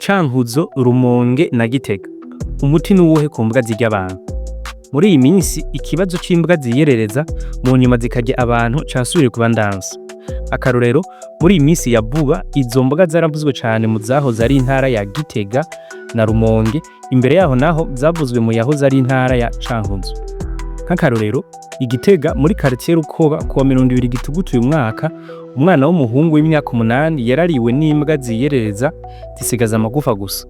Cankuzo, Rumonge na Gitega. Umuti n'uwuhe ku mbwa zirya abantu? Muri iyi minsi ikibazo c'imbwa ziyerereza mu nyuma zikarya abantu casubiriye kuba ndanse. Akarorero, muri iyi minsi ya vuba izo mbwa zaravuzwe cane mu zahoze ari intara ya Gitega na Rumonge, imbere yaho naho zavuzwe mu yahoze ari intara ya Cankuzo. Nk'akarorero, Igitega muri quartier Rukoba kuwa 20 Gitugutu uyu mwaka, umwana w'umuhungu w'imyaka 8 yarariwe n'imbwa ziyerereza zisigaza amagufa gusa.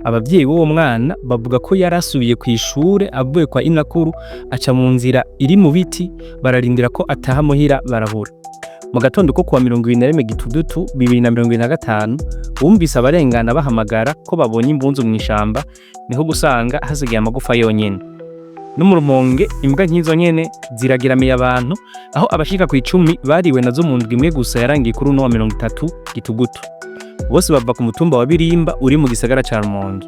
Abavyeyi b'uwo mwana bavuga ko yarasubiye kw'ishure avuye kwa inakuru, aca mu nzira iri mu biti, bararindira ko ataha muhira barabura. Mu gatondo ko kuwa 21 Gitugutu 2025 bumvise abarengana bahamagara ko babonye imbunzu mw'ishamba, niho gusanga hasigaye amagufa yonyene. No mu Rumonge imbwa nk'izo nyene ziragiramiye abantu, aho abashika ku 10 bariwe nazo mu ndwi imwe gusa yarangiye kuri uno wa 30 Gitugutu. Bose bava ku mutumba wa Birimba uri mu gisagara ca Rumonge.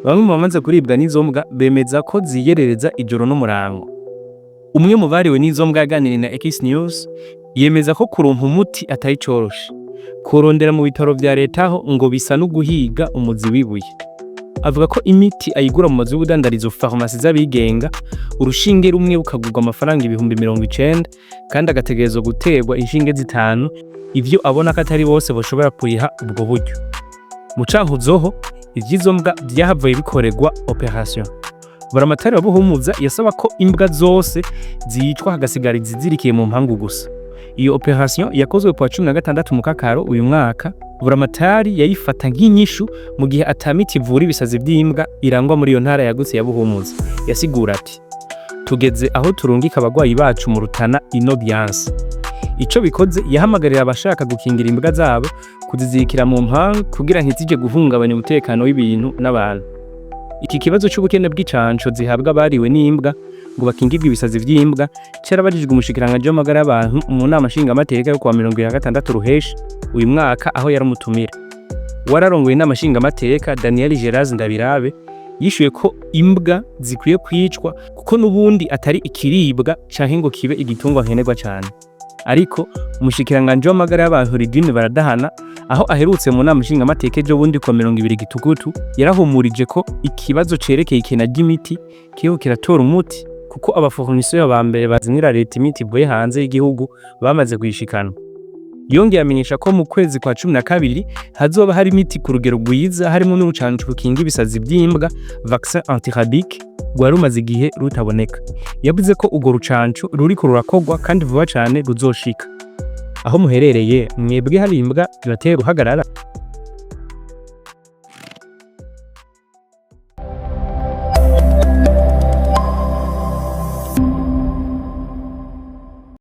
Bamwe mu bamaze kuribwa n'izo mbwa bemeza ko ziyerereza ijoro n'umurango. Umwe mu bariwe n'izo mbwa yaganiriye na X News yemeza ko kuronka umuti atari coroshe. Kurondera mu bitaro vya leta ho ngo bisa no guhiga umuzi wibuye. Avuga ko imiti ayigura mu mazu y'ubudandarizo farumasi z'abigenga, urushinge rumwe ukagurwa amafaranga 90,000 kandi agategerezwa guterwa inshinge zitanu, ivyo abona ko atari bose boshobora kuriha ubwo buryo. Mu Cankuzo ho ivyizo mbwa vyahavuye bikorerwa operation. Buramatari wabuhumuza yasaba ko imbwa zose zicwa hagasigara izizirikiye mu mpangu gusa. Iyo operation yakozwe kwa 16 Mukakaro uyu mwaka. Buramatari yayifata nk'inyishu mu gihe atamiti ivura ibisazi by'imbwa irangwa muri iyo ntara yagutse ya Buhumuza. Yasigura ati: tugeze aho turungika abagwayi bacu mu Rutana inobiance. Ico bikoze yahamagarira abashaka gukingira imbwa zabo kuzizirikira mu mpangu kugira ntizije guhungabanya umutekano w'ibintu n'abantu. Iki kibazo c'ubukene bw'icanco zihabwa abariwe n'imbwa ngo bakingirwe ibisazi vy'imbwa carabajijwe umushikiranganje w'amagara y'abantu mu nama nshingamateka yo kuwa 26 Ruheshi uyu mwaka, aho yarumutumira. Wararongoye inama nshingamateka Daniel Geraz Ndabirabe yishuye ko imbwa zikwiye kwicwa kuko nubundi atari ikiribwa canke ngo kibe igitungwa nkenerwa cane. Ariko umushikiranganje w'amagara y'abantu Ridine Baradahana, aho aherutse mu nama nshingamateka ejo bundi kuwa 20 Gitugutu, yarahumurije ko ikibazo cerekeye ikena ry'imiti kiho kiratora umuti, kuko abafournisseurs ba mbere bazinira leta imiti ivuye hanze y'igihugu bamaze kuyishikana. Yongeye amenyesha ko mu kwezi kwa 12 hazoba hari imiti ku rugero rwiza, harimo n'urucanco rukinga ibisazi by'imbwa vaccin antirabique rwarumaze igihe rutaboneka. Yavuze ko ugo rucanco ruriko rurakogwa kandi vuba cane ruzoshika. Aho muherereye mwebwe hari imbwa birateye ruhagarara?